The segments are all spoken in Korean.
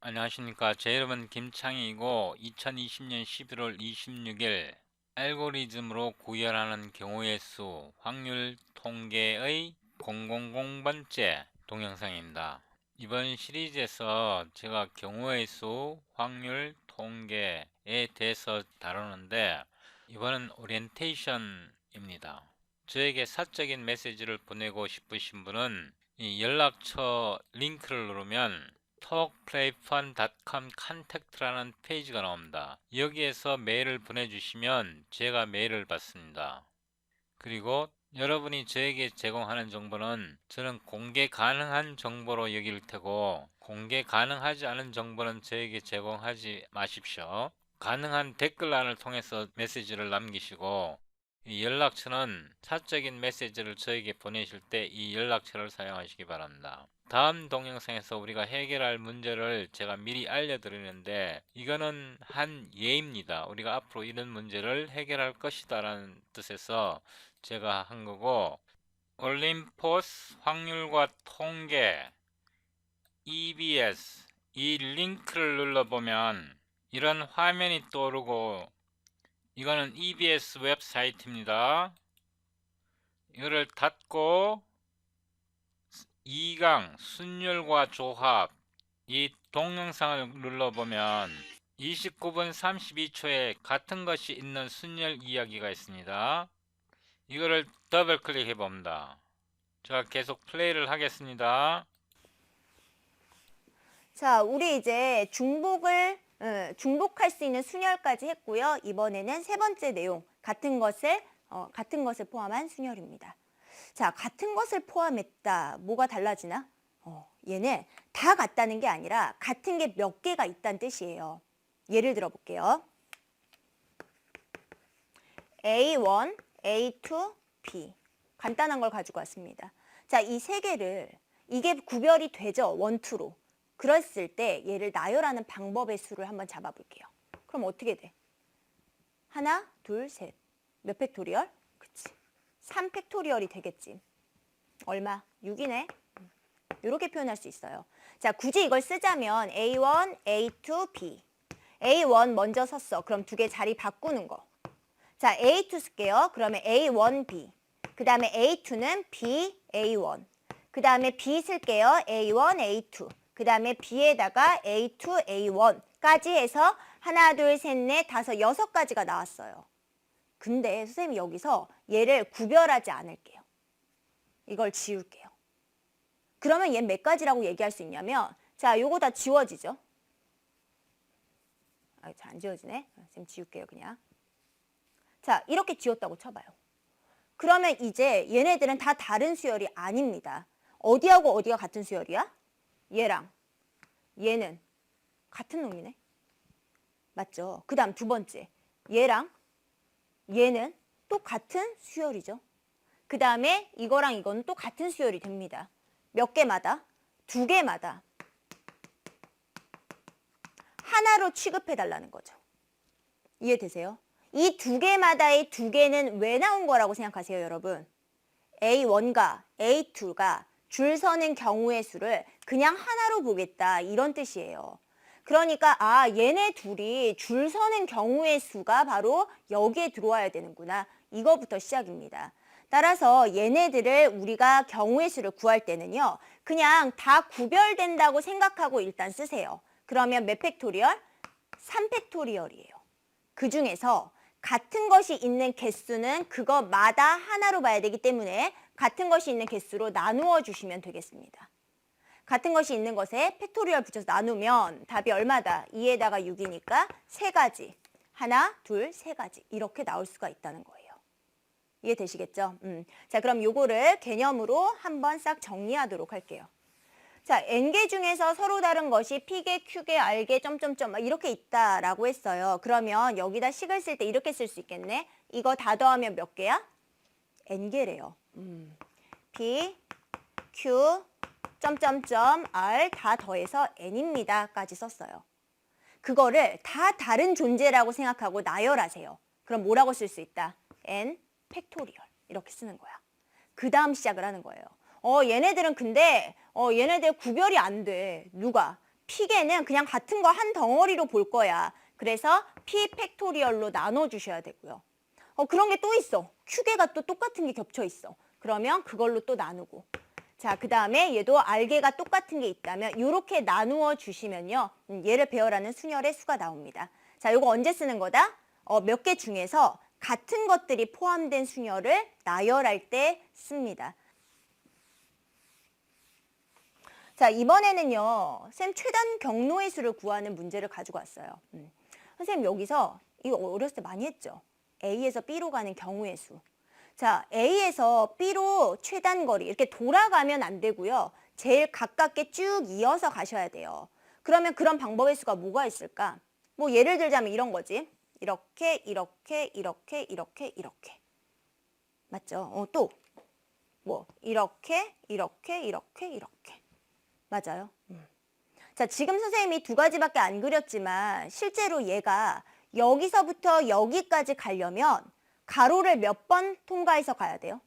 안녕하십니까. 제 이름은 김창희이고 2020년 11월 26일 알고리즘으로 구별하는 경우의 수 확률 통계의 000번째 동영상입니다. 이번 시리즈에서 제가 경우의 수 확률 통계에 대해서 다루는데 이번은 오리엔테이션입니다. 저에게 사적인 메시지를 보내고 싶으신 분은 이 연락처 링크를 누르면 talkplayfun.com 컨택트라는 페이지가 나옵니다. 여기에서 메일을 보내주시면 제가 메일을 받습니다. 그리고 여러분이 저에게 제공하는 정보는 저는 공개 가능한 정보로 여길 테고 공개 가능하지 않은 정보는 저에게 제공하지 마십시오. 가능한 댓글란을 통해서 메시지를 남기시고 이 연락처는 사적인 메시지를 저에게 보내실 때 이 연락처를 사용하시기 바랍니다. 다음 동영상에서 우리가 해결할 문제를 제가 미리 알려드리는데 이거는 한 예입니다. 우리가 앞으로 이런 문제를 해결할 것이다 라는 뜻에서 제가 한 거고, 올림포스 확률과 통계 EBS 이 링크를 눌러보면 이런 화면이 떠오르고, 이거는 EBS 웹사이트입니다. 이거를 닫고 2강 순열과 조합 이 동영상을 눌러보면 29분 32초에 같은 것이 있는 순열 이야기가 있습니다. 이거를 더블 클릭해 봅니다. 제가 계속 플레이를 하겠습니다. 자, 우리 이제 중복할 수 있는 순열까지 했고요. 이번에는 세 번째 내용, 같은 것을 포함한 순열입니다. 자, 같은 것을 포함했다. 뭐가 달라지나? 얘는 다 같다는 게 아니라 같은 게 몇 개가 있다는 뜻이에요. 예를 들어 볼게요. A1, A2, B. 간단한 걸 가지고 왔습니다. 자, 이 세 개를 이게 구별이 되죠? 원투로. 그랬을 때 얘를 나열하는 방법의 수를 한번 잡아볼게요. 그럼 어떻게 돼? 하나, 둘, 셋. 몇 팩토리얼? 그치. 3팩토리얼이 되겠지. 얼마? 6이네. 이렇게 표현할 수 있어요. 자, 굳이 이걸 쓰자면 A1, A2, B. A1 먼저 섰어. 그럼 두 개 자리 바꾸는 거. 자, A2 쓸게요. 그러면 A1B. 그 다음에 A2는 B, A1. 그 다음에 B 쓸게요. A1, A2. 그 다음에 B에다가 A2, A1까지 해서 하나, 둘, 셋, 넷, 다섯, 6가지가 나왔어요. 근데 선생님이 여기서 얘를 구별하지 않을게요. 이걸 지울게요. 그러면 얘 몇 가지라고 얘기할 수 있냐면, 자, 요거 다 지워지죠? 아, 잘 안 지워지네. 선생님 지울게요, 그냥. 자, 이렇게 지웠다고 쳐봐요. 그러면 이제 얘네들은 다 다른 수열이 아닙니다. 어디하고 어디가 같은 수열이야? 얘랑 얘는 같은 놈이네. 맞죠? 그 다음 두 번째. 얘랑 얘는 또 같은 수열이죠. 그 다음에 이거랑 이거는 또 같은 수열이 됩니다. 몇 개마다? 두 개마다. 하나로 취급해달라는 거죠. 이해되세요? 이 두 개마다의 두 개는 왜 나온 거라고 생각하세요, 여러분? A1과 A2가 줄 서는 경우의 수를 그냥 하나로 보겠다, 이런 뜻이에요. 그러니까 얘네 둘이 줄 서는 경우의 수가 바로 여기에 들어와야 되는구나. 이거부터 시작입니다. 따라서 얘네들을 우리가 경우의 수를 구할 때는요. 그냥 다 구별된다고 생각하고 일단 쓰세요. 그러면 몇 팩토리얼? 3팩토리얼이에요. 그 중에서 같은 것이 있는 개수는 그거마다 하나로 봐야 되기 때문에 같은 것이 있는 개수로 나누어 주시면 되겠습니다. 같은 것이 있는 것에 팩토리얼 붙여서 나누면 답이 얼마다? 2에다가 6이니까 3가지. 하나, 둘, 3가지. 이렇게 나올 수가 있다는 거예요. 이해되시겠죠? 자, 그럼 요거를 개념으로 한번 싹 정리하도록 할게요. 자, N개 중에서 서로 다른 것이 P개, Q개, R개, 점점점 이렇게 있다라고 했어요. 그러면 여기다 식을 쓸 때 이렇게 쓸 수 있겠네. 이거 다 더하면 몇 개야? N개래요. P, Q, 점점점, R 다 더해서 N입니다. 까지 썼어요. 그거를 다 다른 존재라고 생각하고 나열하세요. 그럼 뭐라고 쓸 수 있다? N 팩토리얼 이렇게 쓰는 거야. 그 다음 시작을 하는 거예요. 얘네들은 근데 얘네들 구별이 안 돼. 누가? P계는 그냥 같은 거 한 덩어리로 볼 거야. 그래서 P 팩토리얼로 나눠주셔야 되고요. 그런 게 또 있어. Q계가 또 똑같은 게 겹쳐 있어. 그러면 그걸로 또 나누고. 자, 그 다음에 얘도 R계가 똑같은 게 있다면 이렇게 나누어 주시면요. 얘를 배열하는 순열의 수가 나옵니다. 자, 요거 언제 쓰는 거다? 몇 개 중에서 같은 것들이 포함된 순열을 나열할 때 씁니다. 자, 이번에는요. 쌤 최단 경로의 수를 구하는 문제를 가지고 왔어요. 선생님 여기서 이거 어렸을 때 많이 했죠. A에서 B로 가는 경우의 수. 자, A에서 B로 최단 거리 이렇게 돌아가면 안 되고요. 제일 가깝게 쭉 이어서 가셔야 돼요. 그러면 그런 방법의 수가 뭐가 있을까? 뭐 예를 들자면 이런 거지. 이렇게, 이렇게, 이렇게, 이렇게, 이렇게. 맞죠? 또 뭐 이렇게, 이렇게, 이렇게, 이렇게. 맞아요. 자, 지금 선생님이 두 가지밖에 안 그렸지만 실제로 얘가 여기서부터 여기까지 가려면 가로를 몇 번 통과해서 가야 돼요?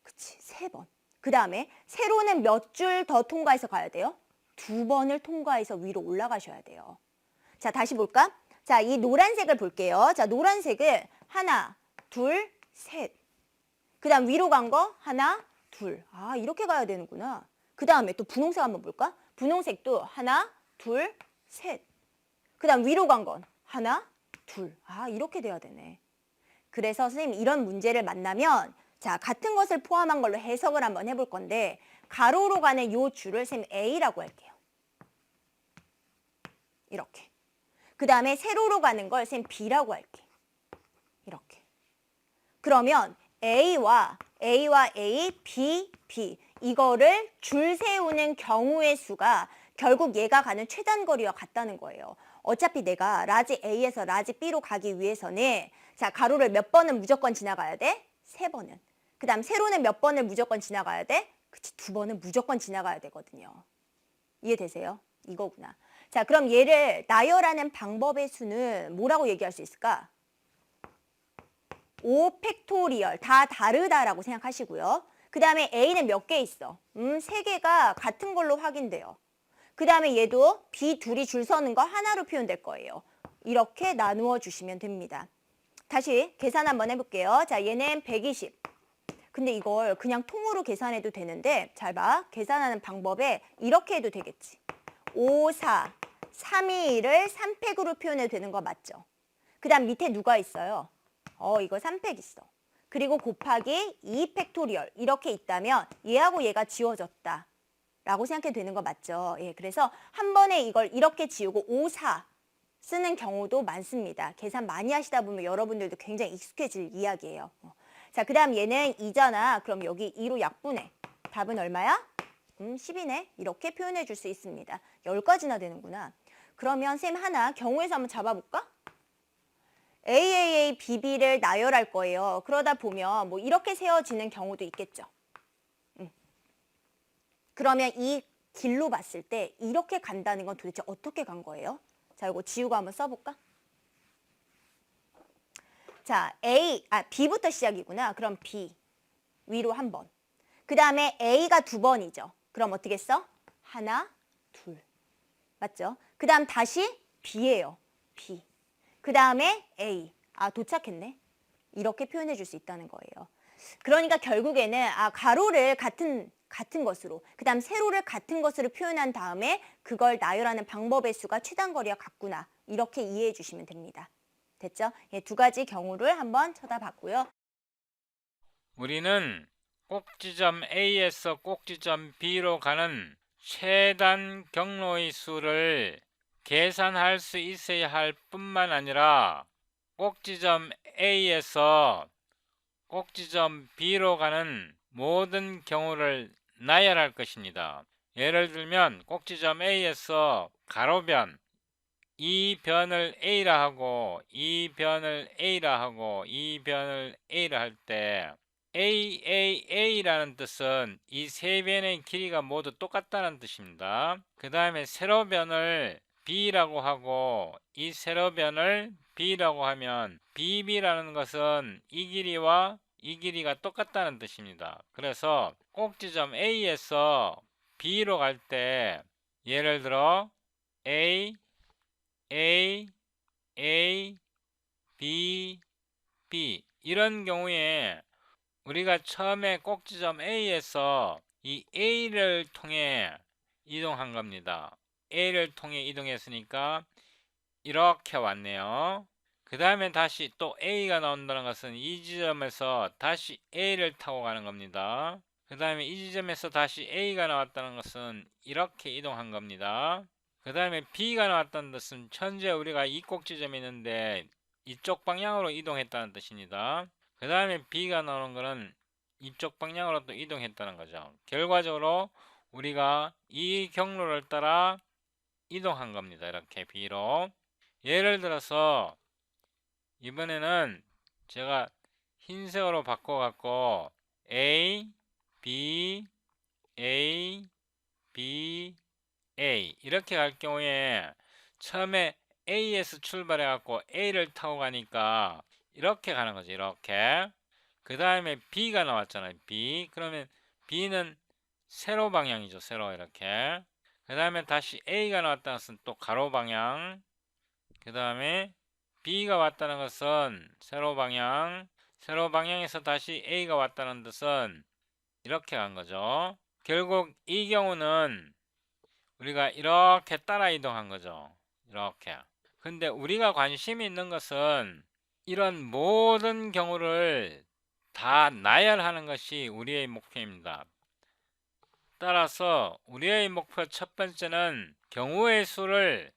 그치, 3번. 그 다음에 세로는 몇 줄 더 통과해서 가야 돼요? 2번을 통과해서 위로 올라가셔야 돼요. 자, 다시 볼까? 자, 이 노란색을 볼게요. 자, 노란색을 하나, 둘, 셋. 그 다음 위로 간 거 하나, 둘. 아, 이렇게 가야 되는구나. 그 다음에 또 분홍색 한번 볼까? 분홍색도 하나, 둘, 셋. 그 다음 위로 간 건 하나, 둘. 아, 이렇게 돼야 되네. 그래서 선생님 이런 문제를 만나면 자, 같은 것을 포함한 걸로 해석을 한번 해볼 건데 가로로 가는 요 줄을 선생님 A라고 할게요. 이렇게. 그 다음에 세로로 가는 걸 선생님 B라고 할게. 이렇게. 그러면 A와 A, B, B 이거를 줄 세우는 경우의 수가 결국 얘가 가는 최단 거리와 같다는 거예요. 어차피 내가 라지 A에서 라지 B로 가기 위해서는 자, 가로를 몇 번은 무조건 지나가야 돼? 3번은. 그 다음 세로는 몇 번을 무조건 지나가야 돼? 그치, 2번은 무조건 지나가야 되거든요. 이해되세요? 이거구나. 자, 그럼 얘를 나열하는 방법의 수는 뭐라고 얘기할 수 있을까? 5 팩토리얼 다 다르다라고 생각하시고요. 그 다음에 A는 몇 개 있어? 3개가 같은 걸로 확인돼요. 그 다음에 얘도 B 둘이 줄 서는 거 하나로 표현될 거예요. 이렇게 나누어 주시면 됩니다. 다시 계산 한번 해볼게요. 자, 얘는 120. 근데 이걸 그냥 통으로 계산해도 되는데 잘 봐. 계산하는 방법에 이렇게 해도 되겠지. 5, 4, 3, 2, 1을 3팩으로 표현해도 되는 거 맞죠? 그 다음 밑에 누가 있어요? 이거 3팩 있어. 그리고 곱하기 2 팩토리얼 이렇게 있다면 얘하고 얘가 지워졌다. 라고 생각해도 되는 거 맞죠? 예, 그래서 한 번에 이걸 이렇게 지우고 5, 4 쓰는 경우도 많습니다. 계산 많이 하시다 보면 여러분들도 굉장히 익숙해질 이야기예요. 자, 그 다음 얘는 2잖아. 그럼 여기 2로 약분해. 답은 얼마야? 10이네. 이렇게 표현해 줄 수 있습니다. 10가지나 되는구나. 그러면 쌤 하나 경우에서 한번 잡아볼까? AAA, BB를 나열할 거예요. 그러다 보면 뭐 이렇게 세워지는 경우도 있겠죠. 그러면 이 길로 봤을 때 이렇게 간다는 건 도대체 어떻게 간 거예요? 자, 이거 지우고 한번 써볼까? 자, B부터 시작이구나. 그럼 B 위로 한 번. 그 다음에 A가 2번이죠. 그럼 어떻게 써? 하나, 둘. 맞죠? 그 다음 다시 B예요. B. 그 다음에 A. 아, 도착했네. 이렇게 표현해 줄 수 있다는 거예요. 그러니까 결국에는 가로를 같은 것으로, 그 다음 세로를 같은 것으로 표현한 다음에 그걸 나열하는 방법의 수가 최단 거리와 같구나. 이렇게 이해해 주시면 됩니다. 됐죠? 예, 두 가지 경우를 한번 쳐다봤고요. 우리는 꼭지점 A에서 꼭지점 B로 가는 최단 경로의 수를 계산할 수 있어야 할 뿐만 아니라 꼭지점 A에서 꼭지점 B로 가는 모든 경우를 나열할 것입니다. 예를 들면 꼭지점 A에서 가로변 이 변을 A라 하고 이 변을 A라 하고 이 변을 A라 할 때 AAA라는 뜻은 이 세 변의 길이가 모두 똑같다는 뜻입니다. 그 다음에 세로변을 B라고 하고 이 세로변을 B라고 하면 BB라는 것은 이 길이와 이 길이가 똑같다는 뜻입니다. 그래서 꼭지점 A에서 B로 갈 때 예를 들어 A, A, A, B, B 이런 경우에 우리가 처음에 꼭지점 A에서 이 A를 통해 이동한 겁니다. A를 통해 이동했으니까 이렇게 왔네요. 그 다음에 다시 또 A가 나온다는 것은 이 지점에서 다시 A를 타고 가는 겁니다. 그 다음에 이 지점에서 다시 A가 나왔다는 것은 이렇게 이동한 겁니다. 그 다음에 B가 나왔다는 뜻은 현재 우리가 이 꼭지점이 있는데 이쪽 방향으로 이동했다는 뜻입니다. 그 다음에 B가 나오는 것은 이쪽 방향으로 또 이동했다는 거죠. 결과적으로 우리가 이 경로를 따라 이동한 겁니다. 이렇게 B로. 예를 들어서 이번에는 제가 흰색으로 바꿔갖고 A, B, A, B, A 이렇게 갈 경우에 처음에 A에서 출발해갖고 A를 타고 가니까 이렇게 가는 거죠. 이렇게. 그 다음에 B가 나왔잖아요. B. 그러면 B는 세로 방향이죠. 세로 이렇게. 그 다음에 다시 A가 나왔다는 것은 또 가로 방향. 그 다음에 B가 왔다는 것은 세로 방향. 세로 방향에서 다시 A가 왔다는 뜻은 이렇게 간 거죠. 결국 이 경우는 우리가 이렇게 따라 이동한 거죠. 이렇게. 근데 우리가 관심이 있는 것은 이런 모든 경우를 다 나열하는 것이 우리의 목표입니다. 따라서 우리의 목표 첫 번째는 경우의 수를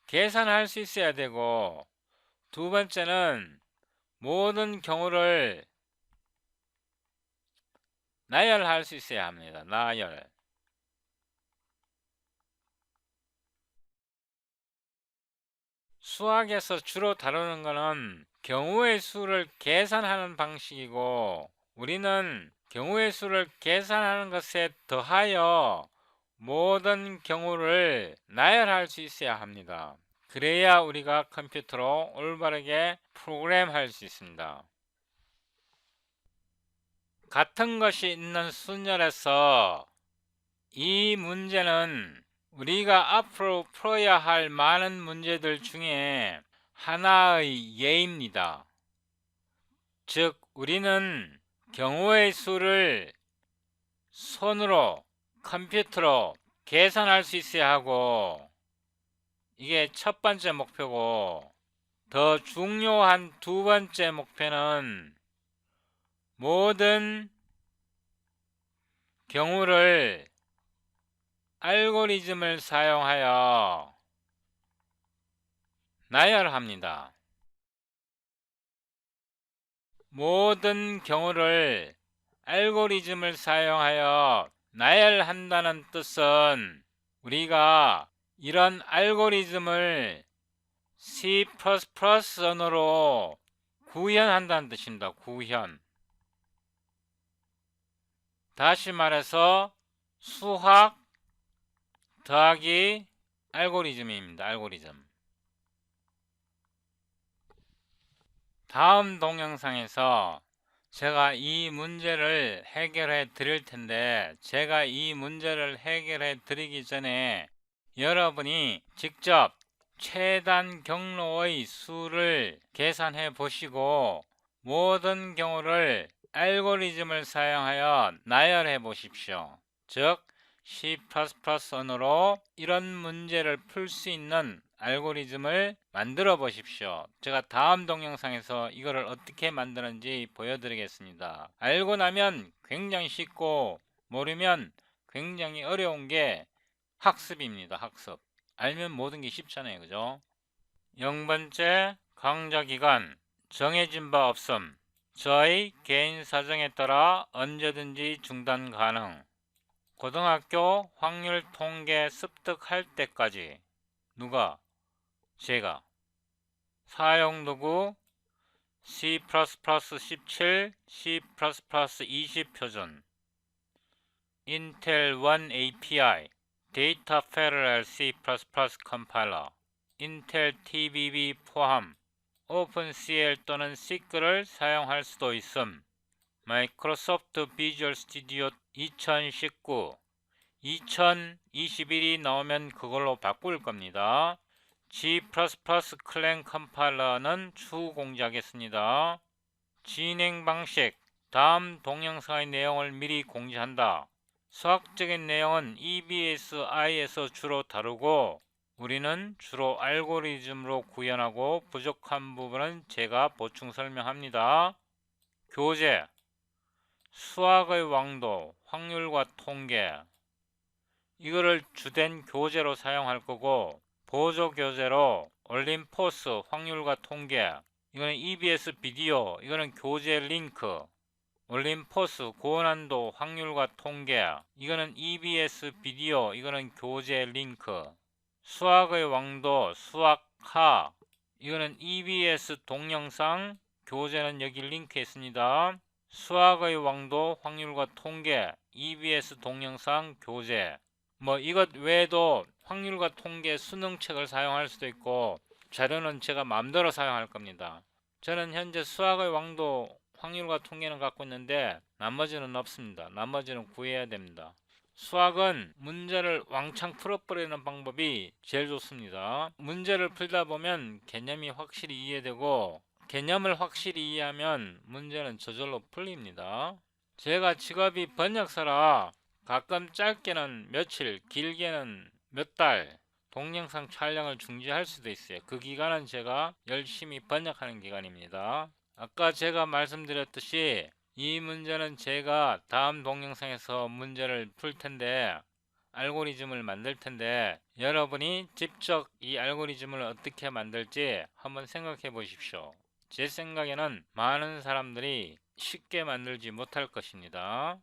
계산할 수 있어야 되고, 두 번째는 모든 경우를 나열할 수 있어야 합니다. 나열. 수학에서 주로 다루는 것은 경우의 수를 계산하는 방식이고, 우리는 경우의 수를 계산하는 것에 더하여 모든 경우를 나열할 수 있어야 합니다. 그래야 우리가 컴퓨터로 올바르게 프로그램할 수 있습니다. 같은 것이 있는 순열에서 이 문제는 우리가 앞으로 풀어야 할 많은 문제들 중에 하나의 예입니다. 즉, 우리는 경우의 수를 손으로, 컴퓨터로 계산할 수 있어야 하고, 이게 첫 번째 목표고, 더 중요한 두 번째 목표는 모든 경우를 알고리즘을 사용하여 나열합니다. 모든 경우를 알고리즘을 사용하여 나열한다는 뜻은 우리가 이런 알고리즘을 C++ 언어로 구현한다는 뜻입니다. 구현. 다시 말해서 수학 더하기 알고리즘입니다. 알고리즘. 다음 동영상에서 제가 이 문제를 해결해 드릴 텐데, 제가 이 문제를 해결해 드리기 전에 여러분이 직접 최단 경로의 수를 계산해 보시고 모든 경우를 알고리즘을 사용하여 나열해 보십시오. 즉 C++ 언어로 이런 문제를 풀 수 있는 알고리즘을 만들어 보십시오. 제가 다음 동영상에서 이거를 어떻게 만드는지 보여드리겠습니다. 알고 나면 굉장히 쉽고 모르면 굉장히 어려운 게 학습입니다. 학습. 알면 모든 게 쉽잖아요. 그죠? 0번째 강좌기간 정해진 바 없음. 저희 개인 사정에 따라 언제든지 중단 가능. 고등학교 확률 통계 습득할 때까지. 누가? 제가. 사용도구 C++ 17, C++ 20 표준, 인텔 1 API, 데이터 패러렐 C++ 컴파일러, 인텔 TBB 포함, 오픈CL 또는 시크를 사용할 수도 있음. 마이크로소프트 비주얼 스튜디오 2019, 2021이 나오면 그걸로 바꿀 겁니다. G++ 클랭 컴파일러는 추후 공지하겠습니다. 진행 방식. 다음 동영상의 내용을 미리 공지한다. 수학적인 내용은 EBS-I에서 주로 다루고 우리는 주로 알고리즘으로 구현하고 부족한 부분은 제가 보충 설명합니다. 교재. 수학의 왕도, 확률과 통계. 이거를 주된 교재로 사용할 거고 보조 교재로 올림포스, 확률과 통계. 이거는 EBS 비디오, 이거는 교재 링크. 올림포스, 고난도, 확률과 통계. 이거는 EBS 비디오, 이거는 교재 링크. 수학의 왕도, 수학하. 이거는 EBS 동영상, 교재는 여기 링크에 있습니다. 수학의 왕도, 확률과 통계, EBS 동영상, 교재. 이것 외에도 확률과 통계 수능책을 사용할 수도 있고 자료는 제가 마음대로 사용할 겁니다. 저는 현재 수학의 왕도, 확률과 통계는 갖고 있는데 나머지는 없습니다. 나머지는 구해야 됩니다. 수학은 문제를 왕창 풀어버리는 방법이 제일 좋습니다. 문제를 풀다 보면 개념이 확실히 이해되고 개념을 확실히 이해하면 문제는 저절로 풀립니다. 제가 직업이 번역사라 가끔 짧게는 며칠, 길게는 몇 달 동영상 촬영을 중지할 수도 있어요. 그 기간은 제가 열심히 번역하는 기간입니다. 아까 제가 말씀드렸듯이 이 문제는 제가 다음 동영상에서 문제를 풀 텐데 알고리즘을 만들 텐데 여러분이 직접 이 알고리즘을 어떻게 만들지 한번 생각해 보십시오. 제 생각에는 많은 사람들이 쉽게 만들지 못할 것입니다.